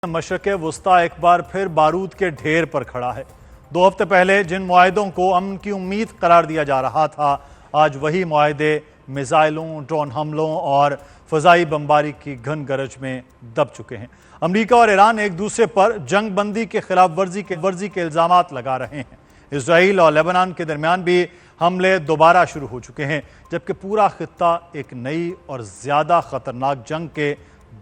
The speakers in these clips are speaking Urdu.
مشرق وسطی ایک بار پھر بارود کے ڈھیر پر کھڑا ہے۔ 2 ہفتے پہلے جن معاہدوں کو امن کی امید قرار دیا جا رہا تھا، آج وہی معاہدے میزائلوں، ڈرون حملوں اور فضائی بمباری کی گھن گرج میں دب چکے ہیں۔ امریکہ اور ایران ایک دوسرے پر جنگ بندی کے خلاف ورزی کے الزامات لگا رہے ہیں۔ اسرائیل اور لیبنان کے درمیان بھی حملے دوبارہ شروع ہو چکے ہیں، جبکہ پورا خطہ ایک نئی اور زیادہ خطرناک جنگ کے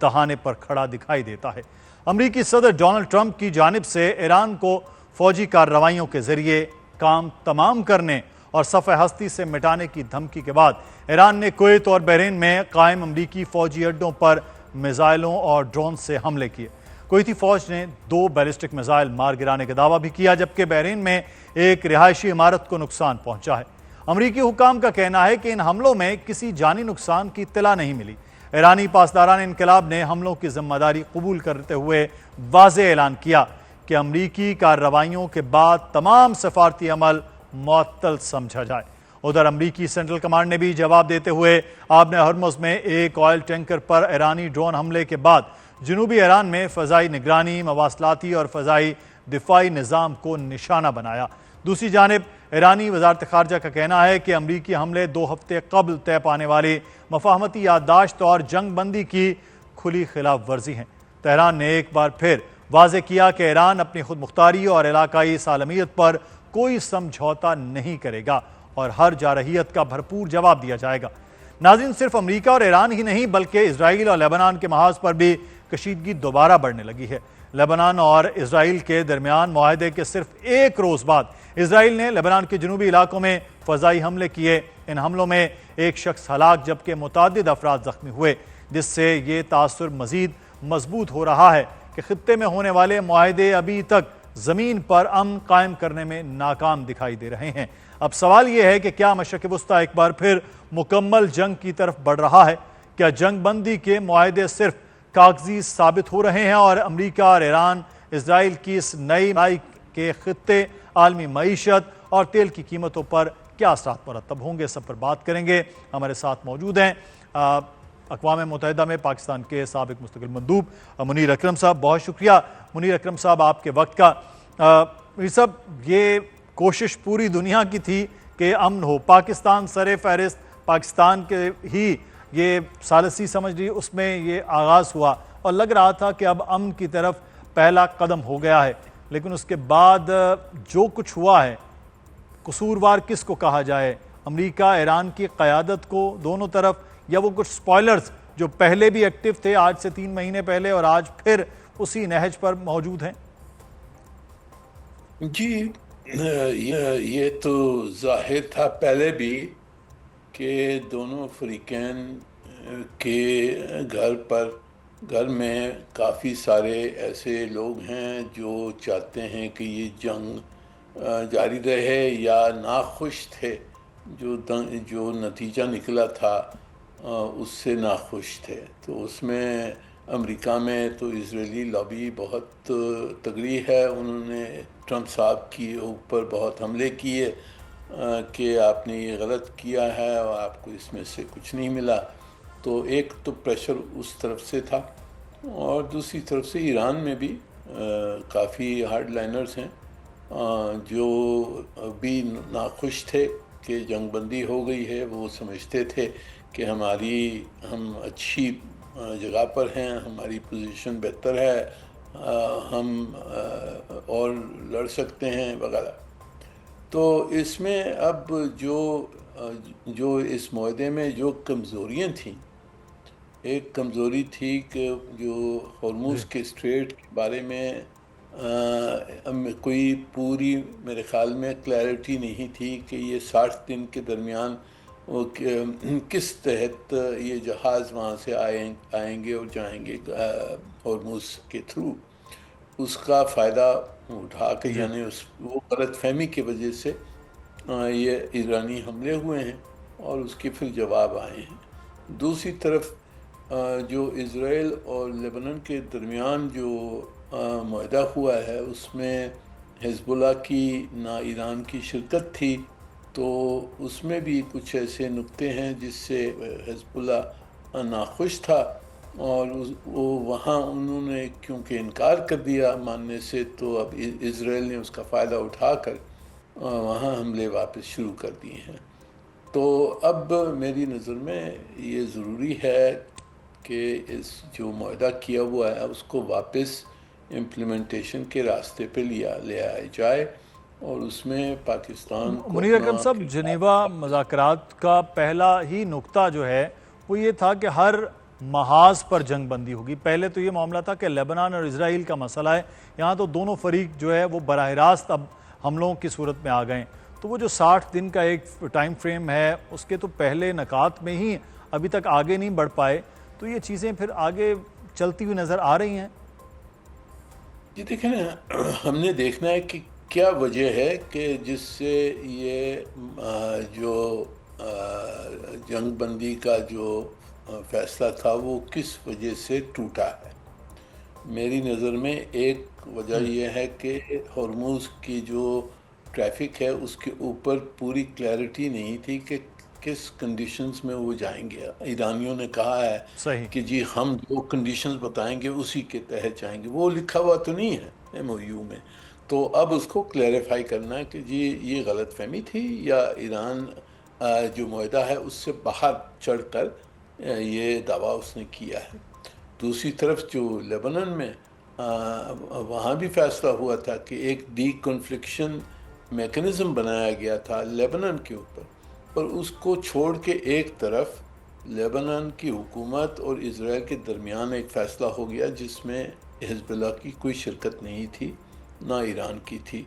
دہانے پر کھڑا دکھائی دیتا ہے۔ امریکی صدر ڈونلڈ ٹرمپ کی جانب سے ایران کو فوجی کارروائیوں کے ذریعے کام تمام کرنے اور صفحہ ہستی سے مٹانے کی دھمکی کے بعد ایران نے کویت اور بحرین میں قائم امریکی فوجی اڈوں پر میزائلوں اور ڈرون سے حملے کیے۔ کویتی فوج نے 2 بیلسٹک میزائل مار گرانے کا دعویٰ بھی کیا، جبکہ بحرین میں ایک رہائشی عمارت کو نقصان پہنچا ہے۔ امریکی حکام کا کہنا ہے کہ ان حملوں میں کسی جانی نقصان کی اطلاع نہیں ملی۔ ایرانی پاسداران انقلاب نے حملوں کی ذمہ داری قبول کرتے ہوئے واضح اعلان کیا کہ امریکی کارروائیوں کے بعد تمام سفارتی عمل معطل سمجھا جائے۔ ادھر امریکی سینٹرل کمانڈ نے بھی جواب دیتے ہوئے آبِ ہرمز میں ایک آئل ٹینکر پر ایرانی ڈرون حملے کے بعد جنوبی ایران میں فضائی نگرانی، مواصلاتی اور فضائی دفاعی نظام کو نشانہ بنایا۔ دوسری جانب ایرانی وزارت خارجہ کا کہنا ہے کہ امریکی حملے 2 ہفتے قبل طے پانے والی مفاہمتی یادداشت اور جنگ بندی کی کھلی خلاف ورزی ہیں۔ تہران نے ایک بار پھر واضح کیا کہ ایران اپنی خود مختاری اور علاقائی سالمیت پر کوئی سمجھوتا نہیں کرے گا اور ہر جارحیت کا بھرپور جواب دیا جائے گا۔ ناظرین، صرف امریکہ اور ایران ہی نہیں بلکہ اسرائیل اور لیبنان کے محاذ پر بھی کشیدگی دوبارہ بڑھنے لگی ہے۔ لیبنان اور اسرائیل کے درمیان معاہدے کے صرف 1 روز بعد اسرائیل نے لیبنان کے جنوبی علاقوں میں فضائی حملے کیے۔ ان حملوں میں ایک شخص ہلاک جبکہ متعدد افراد زخمی ہوئے، جس سے یہ تاثر مزید مضبوط ہو رہا ہے کہ خطے میں ہونے والے معاہدے ابھی تک زمین پر امن قائم کرنے میں ناکام دکھائی دے رہے ہیں۔ اب سوال یہ ہے کہ کیا مشرق وسطی ایک بار پھر مکمل جنگ کی طرف بڑھ رہا ہے؟ کیا جنگ بندی کے معاہدے صرف کاغذی ثابت ہو رہے ہیں اور امریکہ اور ایران اسرائیل کی اس نئی لڑائی کے خطے، عالمی معیشت اور تیل کی قیمتوں پر کیا اثرات مرتب ہوں گے؟ سب پر بات کریں گے۔ ہمارے ساتھ موجود ہیں اقوام متحدہ میں پاکستان کے سابق مستقل مندوب منیر اکرم صاحب۔ بہت شکریہ منیر اکرم صاحب آپ کے وقت کا۔ منیر صاحب، یہ کوشش پوری دنیا کی تھی کہ امن ہو، پاکستان سر فہرست، پاکستان کے ہی یہ ثالثی سمجھ لی، اس میں یہ آغاز ہوا اور لگ رہا تھا کہ اب امن کی طرف پہلا قدم ہو گیا ہے، لیکن اس کے بعد جو کچھ ہوا ہے، قصوروار کس کو کہا جائے؟ امریکہ ایران کی قیادت کو دونوں طرف، یا وہ کچھ سپوائلرز جو پہلے بھی ایکٹیو تھے آج سے 3 مہینے پہلے اور آج پھر اسی نہج پر موجود ہیں؟ جی، یہ تو ظاہر تھا پہلے بھی کہ دونوں فریقین کے گھر میں کافی سارے ایسے لوگ ہیں جو چاہتے ہیں کہ یہ جنگ جاری رہے، یا ناخوش تھے جو نتیجہ نکلا تھا اس سے ناخوش تھے۔ تو اس میں امریکہ میں تو اسرائیلی لابی بہت تگڑی ہے، انہوں نے ٹرمپ صاحب کی اوپر بہت حملے کیے کہ آپ نے یہ غلط کیا ہے اور آپ کو اس میں سے کچھ نہیں ملا۔ تو ایک تو پریشر اس طرف سے تھا، اور دوسری طرف سے ایران میں بھی کافی ہارڈ لائنرز ہیں جو بھی ناخوش تھے کہ جنگ بندی ہو گئی ہے۔ وہ سمجھتے تھے کہ ہم اچھی جگہ پر ہیں، ہماری پوزیشن بہتر ہے، ہم اور لڑ سکتے ہیں وغیرہ۔ تو اس میں اب جو اس معاہدے میں جو کمزوریاں تھیں، ایک کمزوری تھی کہ جو ہرمز کے اسٹریٹ کے بارے میں کوئی پوری میرے خیال میں کلیئرٹی نہیں تھی کہ یہ 60 دن کے درمیان کس تحت یہ جہاز وہاں سے آئیں گے اور جائیں گے ہرمز کے تھرو۔ اس کا فائدہ اٹھا کے، یعنی وہ غلط فہمی کی وجہ سے یہ ایرانی حملے ہوئے ہیں اور اس کے پھر جواب آئے ہیں۔ دوسری طرف جو اسرائیل اور لیبنان کے درمیان جو معاہدہ ہوا ہے، اس میں حزب اللہ کی نہ ایران کی شرکت تھی، تو اس میں بھی کچھ ایسے نقطے ہیں جس سے حزب اللہ ناخوش تھا، اور وہ وہاں انہوں نے کیونکہ انکار کر دیا ماننے سے، تو اب اسرائیل نے اس کا فائدہ اٹھا کر وہاں حملے واپس شروع کر دیے ہیں۔ تو اب میری نظر میں یہ ضروری ہے کہ اس جو معاہدہ کیا ہوا ہے اس کو واپس امپلیمنٹیشن کے راستے پہ لے آیا جائے، اور اس میں پاکستان کو منیر اپنا اکرم صاحب، جنیوا مذاکرات کا پہلا ہی نقطہ جو ہے وہ یہ تھا کہ ہر محاذ پر جنگ بندی ہوگی۔ پہلے تو یہ معاملہ تھا کہ لیبنان اور اسرائیل کا مسئلہ ہے، یہاں تو دونوں فریق جو ہے وہ براہ راست اب حملوں کی صورت میں آ گئے، تو وہ جو 60 دن کا ایک ٹائم فریم ہے اس کے تو پہلے نکات میں ہی ابھی تک آگے نہیں بڑھ پائے، تو یہ چیزیں پھر آگے چلتی ہوئی نظر آ رہی ہیں۔ جی دیکھیں نا، ہم نے دیکھنا ہے کہ کیا وجہ ہے کہ جس سے یہ جو جنگ بندی کا جو فیصلہ تھا وہ کس وجہ سے ٹوٹا ہے۔ میری نظر میں ایک وجہ یہ ہے کہ ہرمز کی جو ٹریفک ہے اس کے اوپر پوری کلیئرٹی نہیں تھی کہ کس کنڈیشنز میں وہ جائیں گے۔ ایرانیوں نے کہا ہے صحیح، کہ جی ہم جو کنڈیشنز بتائیں گے اسی کے تحت جائیں گے، وہ لکھا ہوا تو نہیں ہے ایم او یو میں۔ تو اب اس کو کلیریفائی کرنا ہے کہ جی یہ غلط فہمی تھی یا ایران جو معاہدہ ہے اس سے باہر چڑھ کر یہ دعویٰ اس نے کیا ہے۔ دوسری طرف جو لیبنان میں وہاں بھی فیصلہ ہوا تھا کہ ایک ڈی کنفلکشن میکنزم بنایا گیا تھا لیبنان کے اوپر، اور اس کو چھوڑ کے ایک طرف لیبنان کی حکومت اور اسرائیل کے درمیان ایک فیصلہ ہو گیا جس میں حزب اللہ کی کوئی شرکت نہیں تھی، نہ ایران کی تھی۔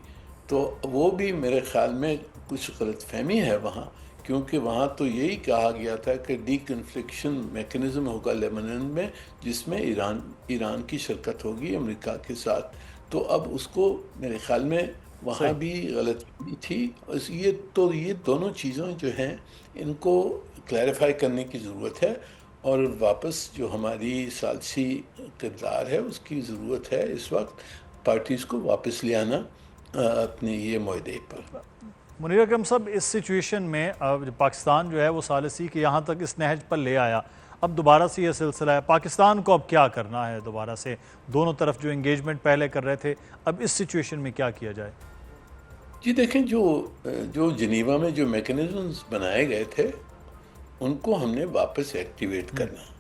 تو وہ بھی میرے خیال میں کچھ غلط فہمی ہے وہاں، کیونکہ وہاں تو یہی کہا گیا تھا کہ ڈی کنفلکشن میکنزم ہوگا لیبنان میں جس میں ایران کی شرکت ہوگی امریکہ کے ساتھ۔ تو اب اس کو میرے خیال میں وہاں بھی غلط فہمی تھی۔ یہ دونوں چیزیں جو ہیں ان کو کلیریفائی کرنے کی ضرورت ہے، اور واپس جو ہماری ثالثی کردار ہے اس کی ضرورت ہے اس وقت پارٹیز کو واپس لے آنا اپنے یہ معاہدے پر۔ منیر اکرم صاحب، اس سچویشن میں پاکستان جو ہے وہ ثالثی کے یہاں تک اس نہج پر لے آیا، اب دوبارہ سے یہ سلسلہ ہے، پاکستان کو اب کیا کرنا ہے دوبارہ سے؟ دونوں طرف جو انگیجمنٹ پہلے کر رہے تھے، اب اس سچویشن میں کیا کیا جائے؟ جی دیکھیں، جو جنیوا میں جو میکنزمز بنائے گئے تھے ان کو ہم نے واپس ایکٹیویٹ کرنا۔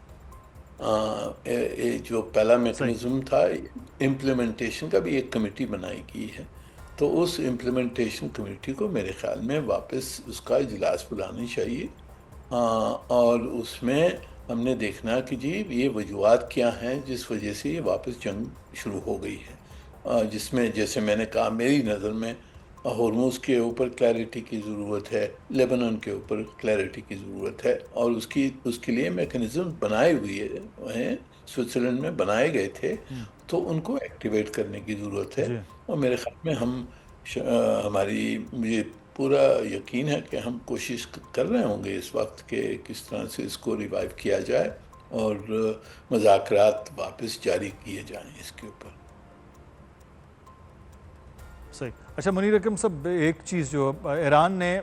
جو پہلا میکنزم تھا امپلیمنٹیشن کا بھی ایک کمیٹی بنائی گئی ہے، تو اس امپلیمنٹیشن کمیٹی کو میرے خیال میں واپس اس کا اجلاس بلانا چاہیے، اور اس میں ہم نے دیکھنا کہ جی یہ وجوہات کیا ہیں جس وجہ سے یہ واپس جنگ شروع ہو گئی ہے، جس میں جیسے میں نے کہا میری نظر میں ہرمز کے اوپر کلیئرٹی کی ضرورت ہے، لیبنان کے اوپر کلیئرٹی کی ضرورت ہے، اور اس کے لیے میکنزم بنائے ہوئے ہیں، سوئٹزرلینڈ میں بنائے گئے تھے، تو ان کو ایکٹیویٹ کرنے کی ضرورت ہے۔ اور میرے خیال میں مجھے پورا یقین ہے کہ ہم کوشش کر رہے ہوں گے اس وقت کہ کس طرح سے اس کو ریوائیو کیا جائے اور مذاکرات واپس جاری کیے جائیں اس کے اوپر۔ صحیح۔ اچھا منیر اکرم صاحب، ایک چیز جو ایران نے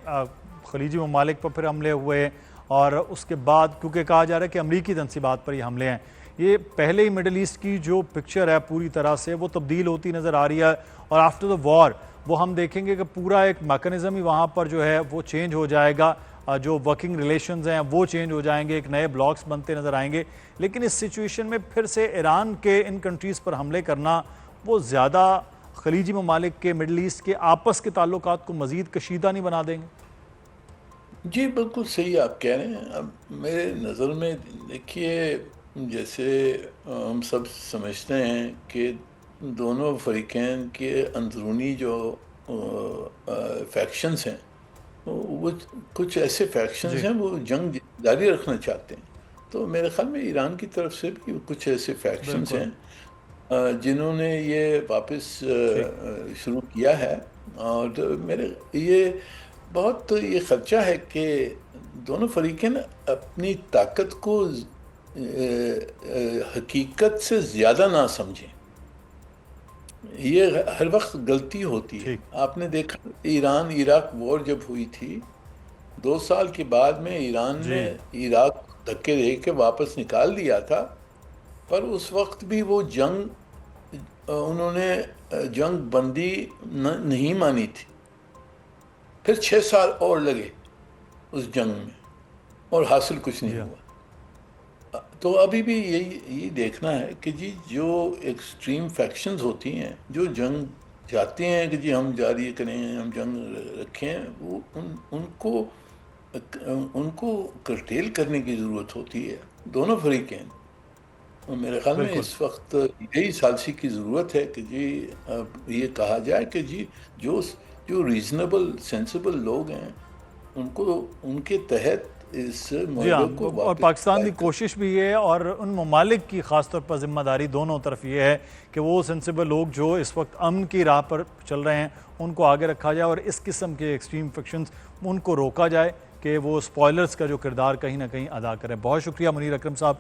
خلیجی ممالک پر پھر حملے ہوئے، اور اس کے بعد کیونکہ کہا جا رہا ہے کہ امریکی تنصیبات پر یہ حملے ہیں، یہ پہلے ہی مڈل ایسٹ کی جو پکچر ہے پوری طرح سے وہ تبدیل ہوتی نظر آ رہی ہے، اور آفٹر دا وار وہ ہم دیکھیں گے کہ پورا ایک میکنزم ہی وہاں پر جو ہے وہ چینج ہو جائے گا، جو ورکنگ ریلیشنز ہیں وہ چینج ہو جائیں گے، ایک نئے بلاکس بنتے نظر آئیں گے۔ لیکن اس سچویشن میں پھر سے ایران کے ان کنٹریز پر حملے کرنا وہ زیادہ خلیجی ممالک کے، مڈل ایسٹ کے آپس کے تعلقات کو مزید کشیدہ نہیں بنا دیں گے؟ جی بالکل صحیح آپ کہہ رہے ہیں۔ اب میرے نظر میں دیکھیے، جیسے ہم سب سمجھتے ہیں کہ دونوں فریقین کے اندرونی جو فیکشنز ہیں، وہ کچھ ایسے فیکشنز ہیں وہ جنگ جاری رکھنا چاہتے ہیں۔ تو میرے خیال میں ایران کی طرف سے بھی کچھ ایسے فیکشنز ہیں جنہوں نے یہ واپس شروع کیا ہے، اور یہ بہت یہ خدشہ ہے کہ دونوں فریقین اپنی طاقت کو حقیقت سے زیادہ نہ سمجھیں۔ یہ ہر وقت غلطی ہوتی ہے۔ آپ نے دیکھا ایران عراق وار جب ہوئی تھی، 2 سال کے بعد میں ایران نے عراق دھکے دے کے واپس نکال دیا تھا، پر اس وقت بھی وہ جنگ انہوں نے جنگ بندی نہیں مانی تھی. پھر 6 سال اور لگے اس جنگ میں اور حاصل کچھ نہیں ہوا. تو ابھی بھی یہی دیکھنا ہے کہ جی جو ایکسٹریم فیکشنز ہوتی ہیں جو جنگ چاہتے ہیں کہ جی ہم جاری کریں ہم جنگ رکھیں وہ ان کو کرٹیل کرنے کی ضرورت ہوتی ہے دونوں فریقین. اور میرے خیال میں اس وقت یہی ثالثی کی ضرورت ہے کہ جی یہ کہا جائے کہ جی جو ریزنیبل سینسیبل لوگ ہیں ان کے تحت اس معاہدے کو اور پاکستان کی کوشش بھی ہے اور ان ممالک کی خاص طور پر ذمہ داری دونوں طرف یہ ہے کہ وہ سینسیبل لوگ جو اس وقت امن کی راہ پر چل رہے ہیں ان کو آگے رکھا جائے اور اس قسم کے ایکسٹریم فیکشنز ان کو روکا جائے کہ وہ سپوائلرز کا جو کردار کہیں نہ کہیں ادا کریں. بہت شکریہ منیر اکرم صاحب